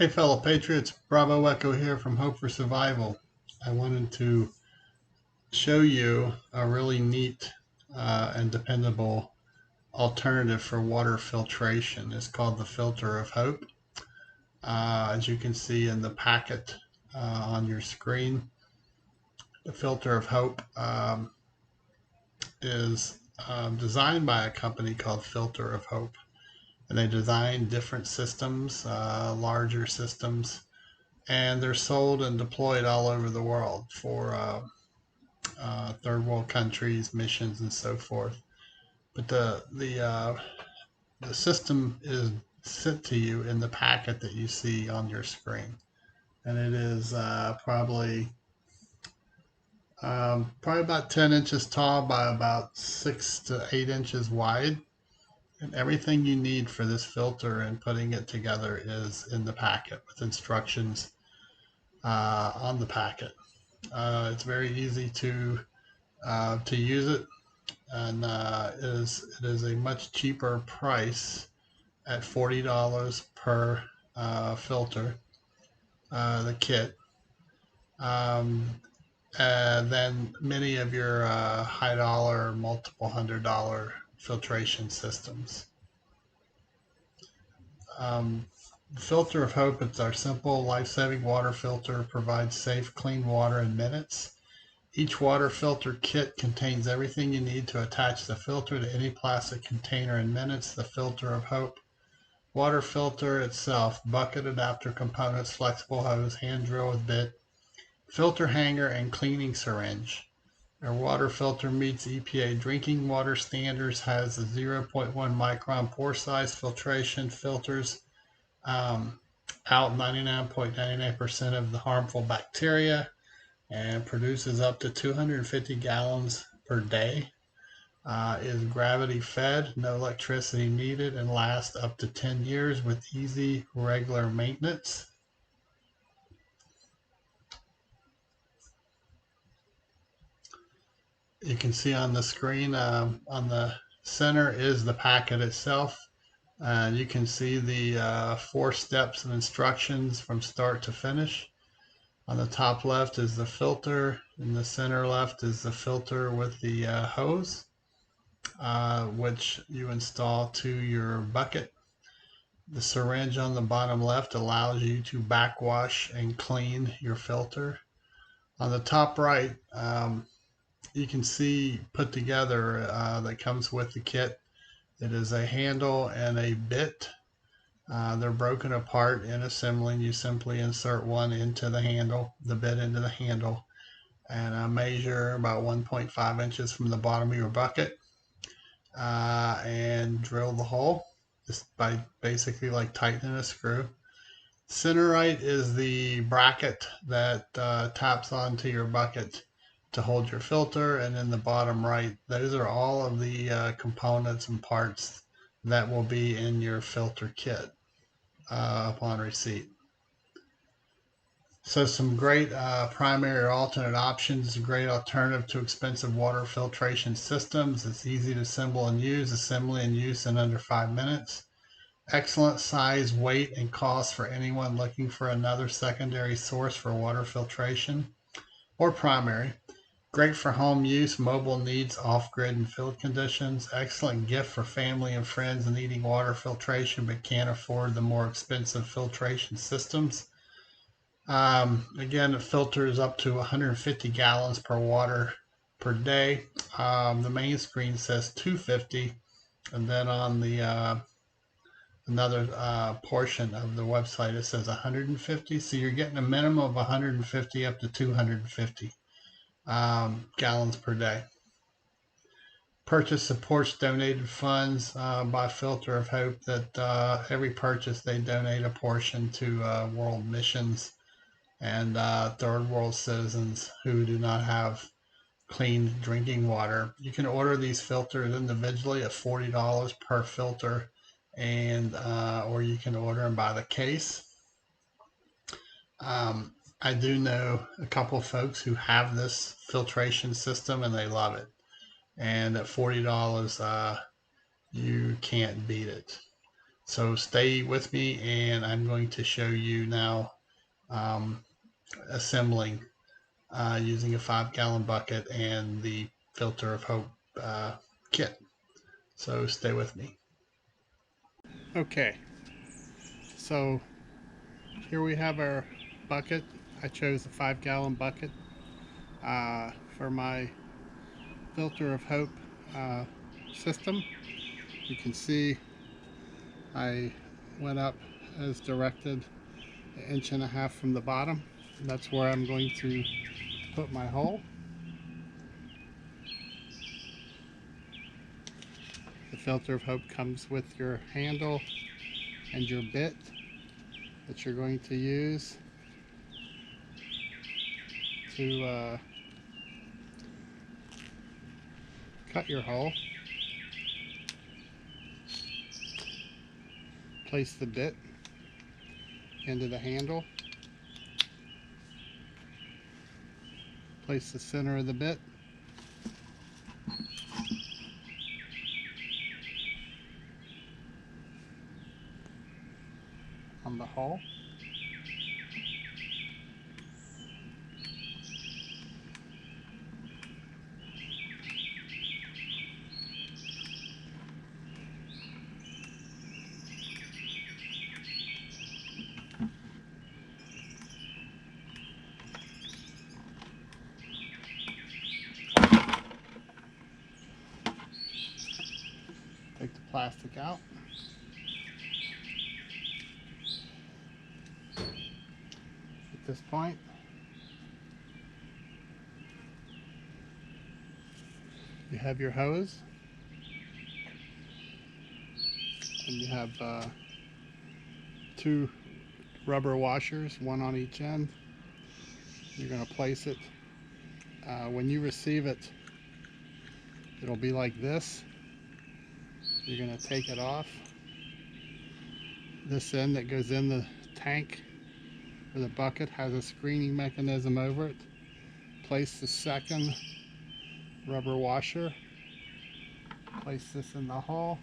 Hey fellow patriots, Bravo Echo here from Hope for Survival. I wanted to show you a really neat and dependable alternative for water filtration. It's called the Filter of Hope. As you can see in the packet on your screen, the Filter of Hope is designed by a company called Filter of Hope. And they design different systems, larger systems, and they're sold and deployed all over the world for third world countries, missions, and so forth. But the system is sent to you in the packet that you see on your screen, and it is probably about 10 inches tall by about 6 to 8 inches wide. And everything you need for this filter and putting it together is in the packet with instructions on the packet. It's very easy to use it, and it is a much cheaper price at $40 per filter, the kit, um, than many of your high dollar, multiple $100 filtration systems. Filter of Hope, it's our simple life-saving water filter, provides safe, clean water in minutes. Each water filter kit contains everything you need to attach the filter to any plastic container in minutes. The Filter of Hope water filter itself, bucket adapter components, flexible hose, hand drill with bit, filter hanger, and cleaning syringe. Our water filter meets EPA drinking water standards, has a 0.1 micron pore size filtration, filters out 99.99% of the harmful bacteria, and produces up to 250 gallons per day. Is gravity fed, no electricity needed, and lasts up to 10 years with easy, regular maintenance. You can see on the screen, on the center is the packet itself. You can see the 4 steps of instructions from start to finish. On the top left is the filter, in the center left is the filter with the hose, which you install to your bucket. The syringe on the bottom left allows you to backwash and clean your filter. On the top right, you can see put together that comes with the kit. It is a handle and a bit. They're broken apart in assembling. You simply insert one into the handle, the bit into the handle, and measure about 1.5 inches from the bottom of your bucket, and drill the hole just by basically like tightening a screw. Center right is the bracket that taps onto your bucket to hold your filter, and in the bottom right, those are all of the components and parts that will be in your filter kit upon receipt. So some great primary or alternate options, a great alternative to expensive water filtration systems. It's easy to assemble and use, assembly and use in under 5 minutes. Excellent size, weight, and cost for anyone looking for another secondary source for water filtration or primary. Great for home use, mobile needs, off-grid and field conditions. Excellent gift for family and friends needing water filtration but can't afford the more expensive filtration systems. Again, it filters up to 150 gallons per water per day. The main screen says 250, and then on the another portion of the website it says 150. So you're getting a minimum of 150 up to 250 gallons per day. Purchase supports donated funds by Filter of Hope. That every purchase they donate a portion to world missions and third world citizens who do not have clean drinking water. You can order these filters individually at $40 per filter, and or you can order them by the case. I do know a couple of folks who have this filtration system and they love it. And at $40, you can't beat it. So stay with me, and I'm going to show you now um, assembling using a 5-gallon bucket and the Filter of Hope kit. So stay with me. Okay, so here we have our bucket. I chose a 5-gallon bucket for my Filter of Hope system. You can see I went up as directed, 1.5 inches from the bottom. That's where I'm going to put my hole. The Filter of Hope comes with your handle and your bit that you're going to use to cut your hole. Place the bit into the handle. Place the center of the bit. On the hole. Take the plastic out. At this point, you have your hose, and you have 2 rubber washers, 1 on each end. You're going to place it. When you receive it, it'll be like this. You're going to take it off. This end that goes in the tank or the bucket has a screening mechanism over it. Place the second rubber washer. Place this in the hole.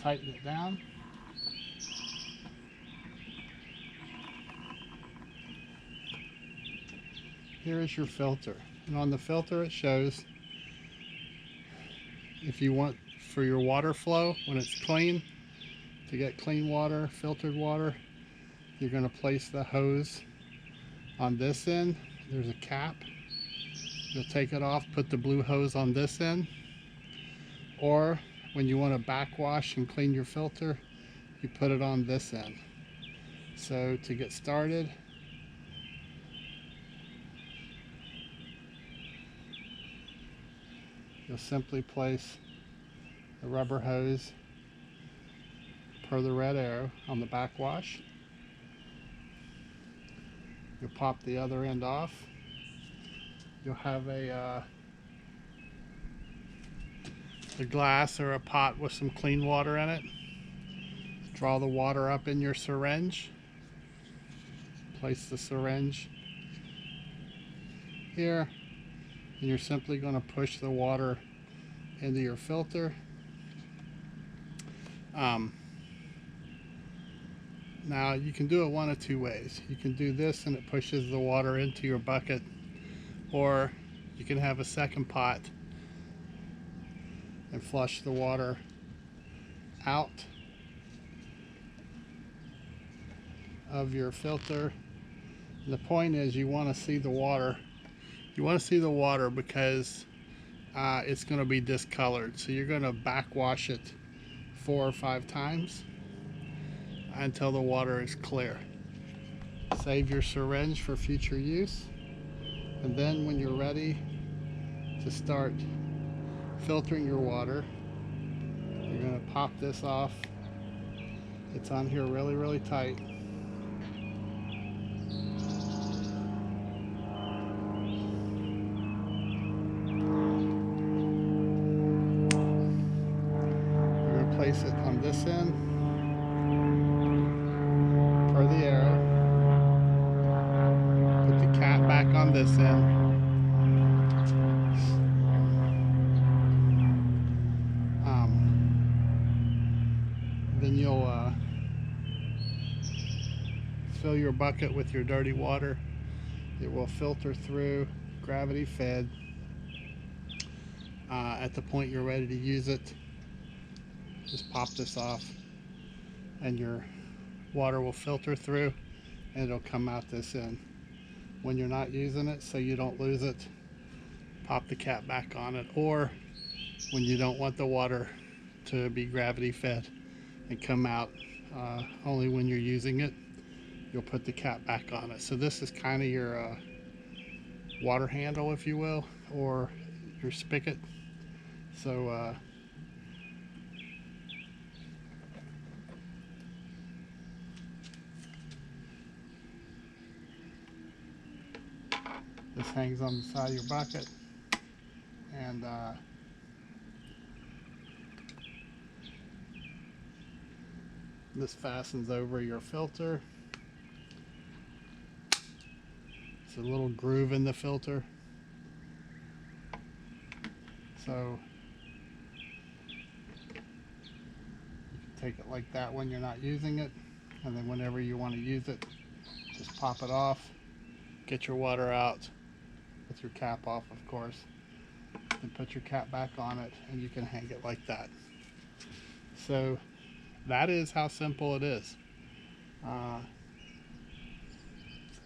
Tighten it down. Here is your filter, and on the filter it shows if you want for your water flow when it's clean, to get clean water, filtered water, you're going to place the hose on this end. There's a cap. You'll take it off, put the blue hose on this end, or when you want to backwash and clean your filter, you put it on this end. So to get started, you'll simply place the rubber hose per the red arrow on the backwash. You'll pop the other end off. You'll have a glass or a pot with some clean water in it. Draw the water up in your syringe. Place the syringe here, and you're simply going to push the water into your filter. Now you can do it one of 2 ways. You can do this and it pushes the water into your bucket, or you can have a second pot and flush the water out of your filter. And the point is, you want to see the water. You want to see the water because it's going to be discolored. So you're going to backwash it 4 or 5 times until the water is clear. Save your syringe for future use, and then when you're ready to start filtering your water, you're going to pop this off. It's on here really tight. place it on this end per the arrow. Put the cap back on this end. Then you'll fill your bucket with your dirty water. It will filter through, gravity fed. At the point you're ready to use it, just pop this off and your water will filter through and it'll come out this end. When you're not using it, so you don't lose it, pop the cap back on it. Or when you don't want the water to be gravity fed and come out only when you're using it, you'll put the cap back on it. So this is kind of your water handle, if you will, or your spigot. So this hangs on the side of your bucket, and this fastens over your filter. It's a little groove in the filter. So you can take it like that when you're not using it, and then whenever you want to use it, just pop it off, get your water out with your cap off, of course, and put your cap back on it, and you can hang it like that. So that is how simple it is.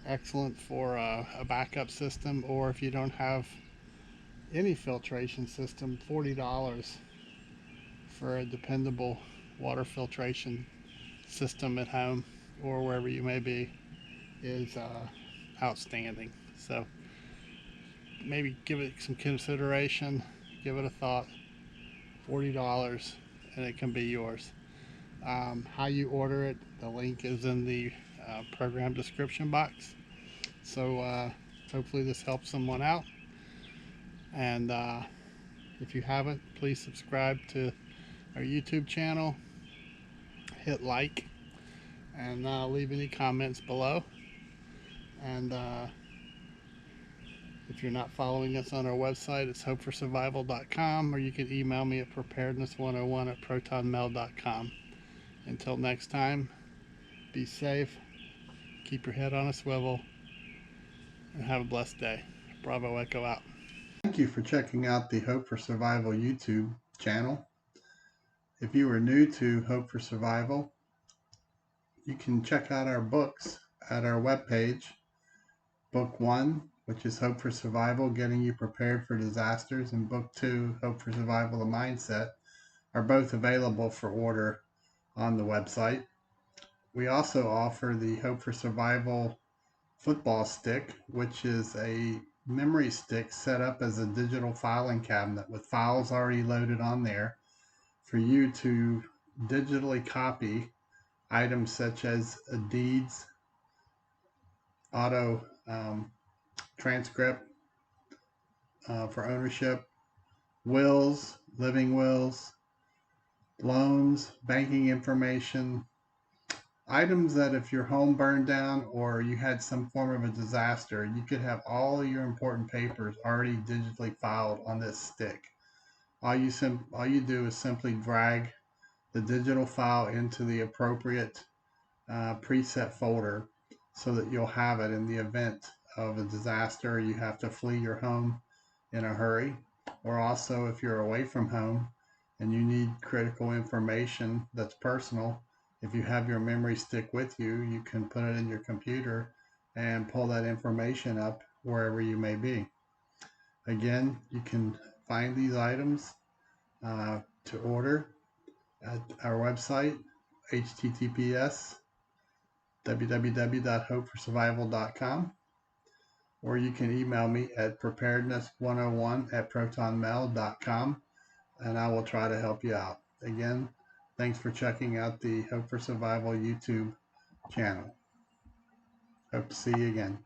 Excellent for a backup system, or if you don't have any filtration system, $40 for a dependable water filtration system at home or wherever you may be is outstanding. So maybe give it some consideration, give it a thought. $40 and it can be yours. How you order it, the link is in the program description box. So hopefully this helps someone out. And if you haven't, please subscribe to our YouTube channel, hit like, and leave any comments below. And if you're not following us on our website, it's hopeforsurvival.com, or you can email me at preparedness101@protonmail.com. Until next time, be safe, keep your head on a swivel, and have a blessed day. Bravo Echo out. Thank you for checking out the Hope for Survival YouTube channel. If you are new to Hope for Survival, you can check out our books at our webpage. Book 1, which is Hope for Survival, Getting You Prepared for Disasters, and Book 2, Hope for Survival, The Mindset, are both available for order on the website. We also offer the Hope for Survival football stick, which is a memory stick set up as a digital filing cabinet with files already loaded on there for you to digitally copy items such as deeds, auto transcript for ownership, wills, living wills, loans, banking information, items that if your home burned down or you had some form of a disaster, you could have all your important papers already digitally filed on this stick. All you do is simply drag the digital file into the appropriate preset folder so that you'll have it in the event of a disaster, you have to flee your home in a hurry, or also if you're away from home and you need critical information that's personal. If you have your memory stick with you, you can put it in your computer and pull that information up wherever you may be. Again, you can find these items to order at our website, https://www.hopeforsurvival.com, or you can email me at preparedness101@protonmail.com, and I will try to help you out. Again, thanks for checking out the Hope for Survival YouTube channel. Hope to see you again.